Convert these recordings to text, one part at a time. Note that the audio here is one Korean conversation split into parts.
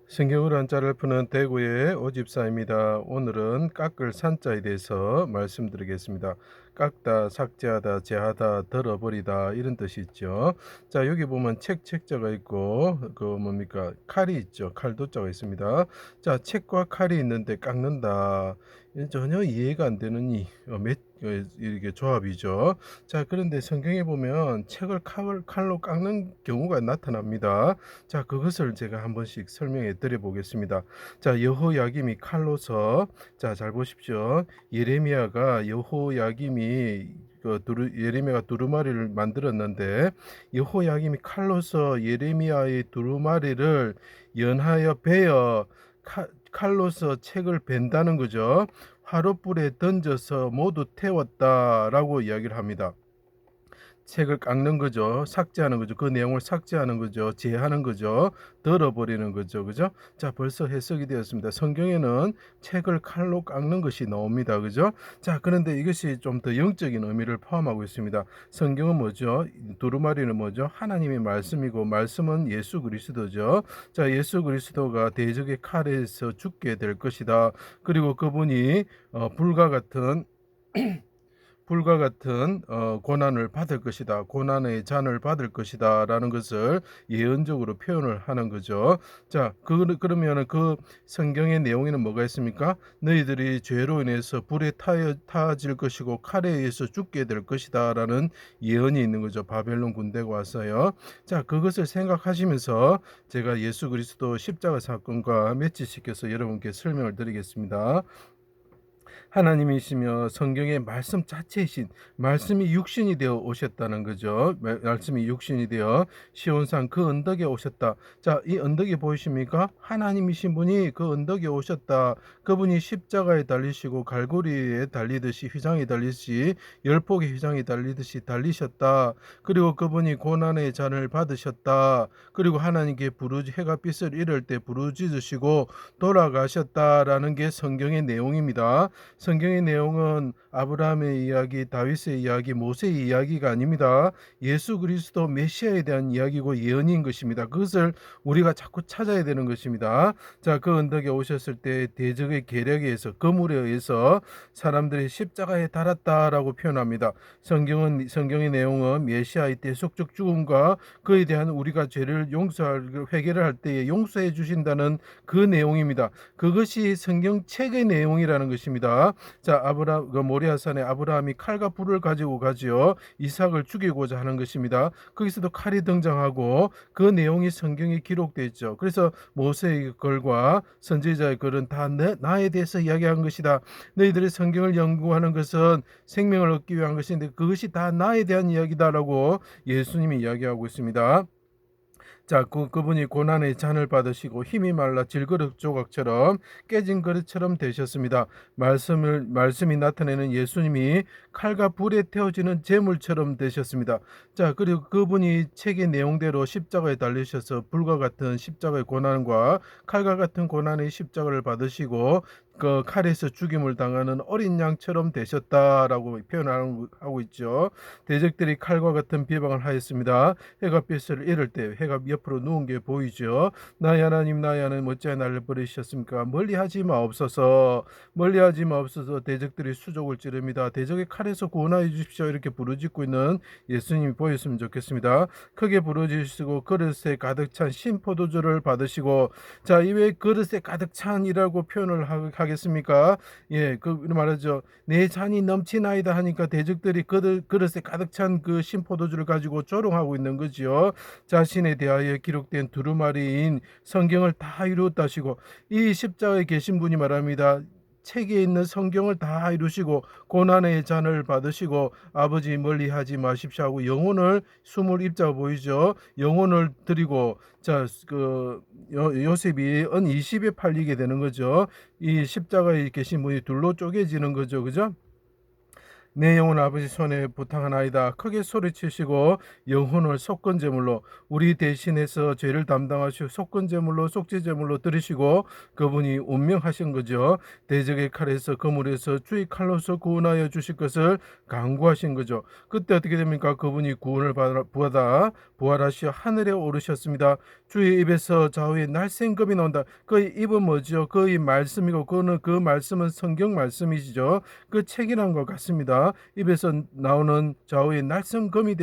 성경으로 한자를 푸는 대구의 오집사입니다. 오늘은 깎을 산자에 대해서 말씀드리겠습니다. 깎다, 삭제하다, 제하다, 덜어버리다 이런 뜻이 있죠. 자, 여기 보면 책자가 있고 그 뭡니까? 칼이 있죠. 칼도자가 있습니다. 자, 책과 칼이 있는데 깎는다. 전혀 이해가 안 되는 이게 조합이죠. 자, 그런데 성경에 보면 책을 칼로 깎는 경우가 나타납니다. 자, 그것을 제가 한 번씩 설명해 드려 보겠습니다. 자, 여호야김이 칼로서, 자, 잘 보십시오. 예레미야가 여호야김이 예레미야가 두루마리를 만들었는데 여호야김이 칼로서 예레미야의 두루마리를 연하여 베어 칼로서 책을 벤다는 거죠. 화롯불에 던져서 모두 태웠다라고 이야기를 합니다. 책을 깎는 거죠. 삭제하는 거죠. 그 내용을 삭제하는 거죠. 제하는 거죠. 덜어버리는 거죠. 그죠? 자, 벌써 해석이 되었습니다. 성경에는 책을 칼로 깎는 것이 나옵니다. 그죠? 자, 그런데 이것이 좀 더 영적인 의미를 포함하고 있습니다. 성경은 뭐죠? 두루마리는 뭐죠? 하나님의 말씀이고 말씀은 예수 그리스도죠. 자, 예수 그리스도가 대적의 칼에서 죽게 될 것이다. 그리고 그분이 불과 같은 고난을 받을 것이다. 고난의 잔을 받을 것이다. 라는 것을 예언적으로 표현을 하는 거죠. 자, 그러면 그 성경의 내용에는 뭐가 있습니까? 너희들이 죄로 인해서 불에 타질 것이고 칼에 의해서 죽게 될 것이다. 라는 예언이 있는 거죠. 바벨론 군대가 와서요. 자, 그것을 생각하시면서 제가 예수 그리스도 십자가 사건과 매치시켜서 여러분께 설명을 드리겠습니다. 하나님이시며 성경의 말씀 자체이신 말씀이 육신이 되어 오셨다는 거죠. 말씀이 육신이 되어 시온산 그 언덕에 오셨다. 자, 이 언덕이 보이십니까? 하나님이신 분이 그 언덕에 오셨다. 그분이 십자가에 달리시고 갈고리에 달리듯이 휘장에 달리듯이 열폭의 휘장에 달리듯이 달리셨다. 그리고 그분이 고난의 잔을 받으셨다. 그리고 하나님께 해가 빛을 잃을 때 부르짖으시고 돌아가셨다라는 게 성경의 내용입니다. 성경의 내용은 아브라함의 이야기, 다윗의 이야기, 모세의 이야기가 아닙니다. 예수 그리스도 메시아에 대한 이야기고 예언인 것입니다. 그것을 우리가 자꾸 찾아야 되는 것입니다. 자, 그 언덕에 오셨을 때 대적의 계략에 의해서 거물에 의해서 사람들이 십자가에 달았다라고 표현합니다. 성경의 내용은 메시아의 대속적 죽음과 그에 대한 우리가 죄를 회개를 할 때에 용서해 주신다는 그 내용입니다. 그것이 성경책의 내용이라는 것입니다. 자, 그 모리아산에 아브라함이 칼과 불을 가지고 가지요. 이삭을 죽이고자 하는 것입니다. 거기서도 칼이 등장하고 그 내용이 성경에 기록되어 있죠. 그래서 모세의 글과 선지자의 글은 다 나에 대해서 이야기한 것이다. 너희들이 성경을 연구하는 것은 생명을 얻기 위한 것인데 그것이 다 나에 대한 이야기다라고 예수님이 이야기하고 있습니다. 자, 그분이 고난의 잔을 받으시고 힘이 말라 질그릇 조각처럼 깨진 그릇처럼 되셨습니다. 말씀이 나타내는 예수님이 칼과 불에 태워지는 제물처럼 되셨습니다. 자, 그리고 그분이 책의 내용대로 십자가에 달리셔서 불과 같은 십자가의 고난과 칼과 같은 고난의 십자가를 받으시고 그 칼에서 죽임을 당하는 어린 양처럼 되셨다라고 표현하고 있죠. 대적들이 칼과 같은 비방을 하였습니다. 해가 빛을 잃을 때 해가 옆으로 누운 게 보이죠. 나의 하나님 나의 하나님 어찌하여 나를 버리셨습니까? 멀리하지 마옵소서. 멀리하지 마옵소서. 대적들이 수족을 찌릅니다. 대적의 칼에서 구원하여 주십시오. 이렇게 부르짖고 있는 예수님이 보였으면 좋겠습니다. 크게 부르짖으시고 그릇에 가득 찬 신포도주를 받으시고, 자, 이외에 그릇에 가득 찬이라고 표현을 하겠습니까? 예, 그 말하죠. 내 잔이 넘치나이다 하니까 대적들이 그릇에 가득 찬 그 신포도주를 가지고 조롱하고 있는 거지요. 자신에 대하여 기록된 두루마리인 성경을 다 이루었다시고, 이 십자가에 계신 분이 말합니다. 책에 있는 성경을 다 이루시고 고난의 잔을 받으시고 아버지 멀리하지 마십시오 하고 영혼을 숨을 입자 보이죠. 영혼을 드리고, 자, 요셉이 은 20에 팔리게 되는 거죠. 이 십자가에 계신 분이 둘로 쪼개지는 거죠. 그죠? 내 영혼 아버지 손에 부탁하나이다. 크게 소리치시고 영혼을 속건제물로 우리 대신해서 죄를 담당하시고 속건제물로 속죄제물로 드리시고 그분이 운명하신 거죠. 대적의 칼에서 그물에서 주의 칼로서 구원하여 주실 것을 강구하신 거죠. 그때 어떻게 됩니까? 그분이 구원을 받아 부활하시어 하늘에 오르셨습니다. 주의 입에서 좌우에 날쌘금이 나온다. 그 입은 뭐죠? 그의 말씀이고 그는 그 말씀은 성경 말씀이시죠. 그 책이란 것 같습니다. 입에서 나오는 좌우에 날성검이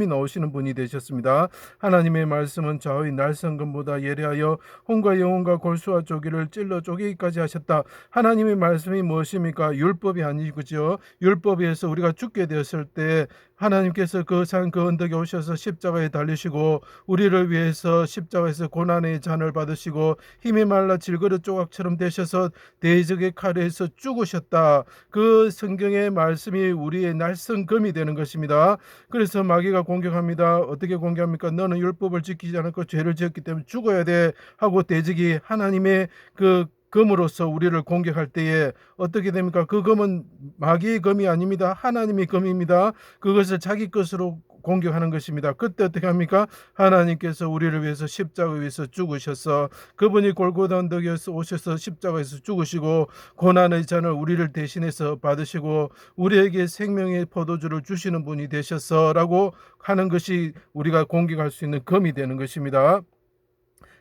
나오시는 분이 되셨습니다. 하나님의 말씀은 좌우의 날성검보다 예리하여 혼과 영혼과 골수와 조기를 찔러 쪼개기까지 하셨다. 하나님의 말씀이 무엇입니까? 율법이 아니죠. 율법에서 우리가 죽게 되었을 때 하나님께서 그 산 그 언덕에 오셔서 십자가에 달리시고 우리를 위해서 십자가에서 고난의 잔을 받으시고 힘이 말라 질그릇 조각처럼 되셔서 대적의 칼에서 죽으셨다. 그 성경의 말씀이 우리의 날성검이 되는 것입니다. 그래서 마귀가 공격합니다. 어떻게 공격합니까? 너는 율법을 지키지 않았고 죄를 지었기 때문에 죽어야 돼 하고 대적이 하나님의 그 검으로서 우리를 공격할 때에 어떻게 됩니까? 그 검은 마귀의 검이 아닙니다. 하나님의 검입니다. 그것을 자기 것으로 공격하는 것입니다. 그때 어떻게 합니까? 하나님께서 우리를 위해서 십자가 위에서 죽으셔서 그분이 골고다 언덕에 오셔서 십자가에서 죽으시고 고난의 잔을 우리를 대신해서 받으시고 우리에게 생명의 포도주를 주시는 분이 되셔서라고 하는 것이 우리가 공격할 수 있는 검이 되는 것입니다.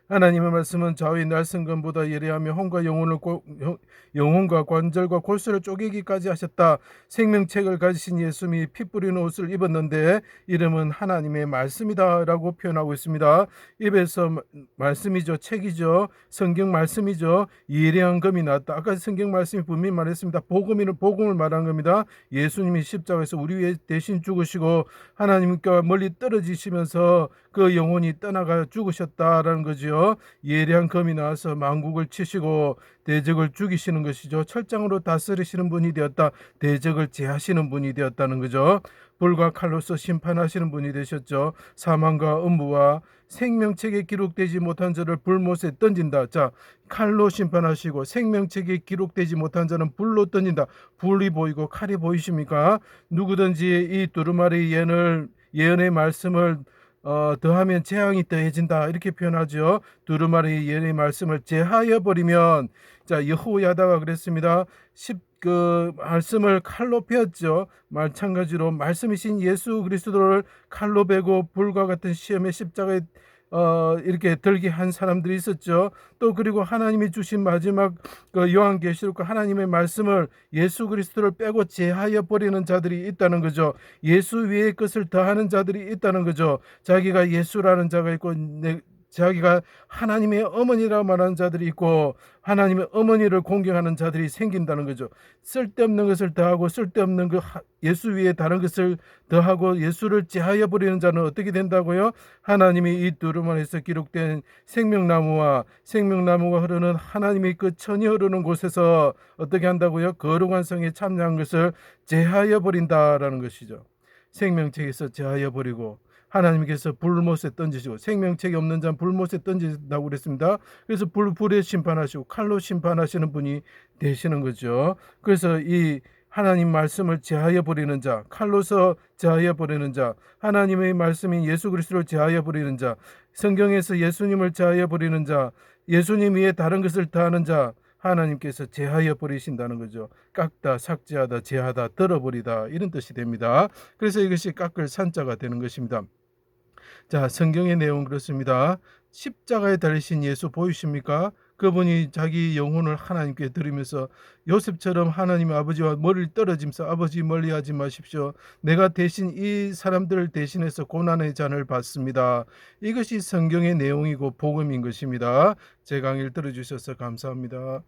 하나님의 말씀은 좌우의 날성검보다 예리하며 영혼과 관절과 골수를 쪼개기까지 하셨다. 생명책을 가지신 예수님이 피 뿌리는 옷을 입었는데 이름은 하나님의 말씀이다 라고 표현하고 있습니다. 입에서 말씀이죠. 책이죠. 성경 말씀이죠. 예리한 검이 나왔다. 아까 성경 말씀이 분명히 말했습니다. 복음을 말한 겁니다. 예수님이 십자가에서 우리 위해 대신 죽으시고 하나님과 멀리 떨어지시면서 그 영혼이 떠나가 죽으셨다라는 거죠. 예리한 검이 나와서 만국을 치시고 대적을 죽이시는 것이죠. 철장으로 다스리시는 분이 되었다. 대적을 제하시는 분이 되었다는 거죠. 불과 칼로서 심판하시는 분이 되셨죠. 사망과 음부와 생명책에 기록되지 못한 자를 불못에 던진다. 자, 칼로 심판하시고 생명책에 기록되지 못한 자는 불로 던진다. 불이 보이고 칼이 보이십니까? 누구든지 이 두루마리 예언의 말씀을 더하면 재앙이 더해진다 이렇게 표현하죠. 두루마리 예언의 말씀을 제하여 버리면 자 여호야다가 그랬습니다. 그 말씀을 칼로 베었죠. 마찬가지로 말씀이신 예수 그리스도를 칼로 베고 불과 같은 시험의 십자가에 이렇게 들게 한 사람들이 있었죠. 또 그리고 하나님이 주신 마지막 그 요한계시록 하나님의 말씀을 예수 그리스도를 빼고 제하여 버리는 자들이 있다는 거죠. 예수 외의 것을 더하는 자들이 있다는 거죠. 자기가 예수라는 자가 있고 자기가 하나님의 어머니라 말하는 자들이 있고 하나님의 어머니를 공경하는 자들이 생긴다는 거죠. 쓸데없는 것을 더하고 쓸데없는 그 예수 위에 다른 것을 더하고 예수를 제하여 버리는 자는 어떻게 된다고요? 하나님이 이 두루마리에서 기록된 생명나무가 흐르는 하나님의 그 천이 흐르는 곳에서 어떻게 한다고요? 거룩한 성에 참여한 것을 제하여 버린다라는 것이죠. 생명책에서 제하여 버리고 하나님께서 불못에 던지시고 생명책이 없는 자는 불못에 던진다고 그랬습니다. 그래서 불에 심판하시고 칼로 심판하시는 분이 되시는 거죠. 그래서 이 하나님 말씀을 제하여 버리는 자, 칼로서 제하여 버리는 자, 하나님의 말씀인 예수 그리스도를 제하여 버리는 자, 성경에서 예수님을 제하여 버리는 자, 예수님 위에 다른 것을 더하는 자, 하나님께서 제하여 버리신다는 거죠. 깎다, 삭제하다, 제하다, 들어버리다 이런 뜻이 됩니다. 그래서 이것이 깎을 산자가 되는 것입니다. 자, 성경의 내용 그렇습니다. 십자가에 달리신 예수 보이십니까? 그분이 자기 영혼을 하나님께 드리면서 요셉처럼 하나님 아버지와 머리를 떨어지면서 아버지 멀리하지 마십시오. 내가 대신 이 사람들을 대신해서 고난의 잔을 받습니다. 이것이 성경의 내용이고 복음인 것입니다. 제 강의를 들어주셔서 감사합니다.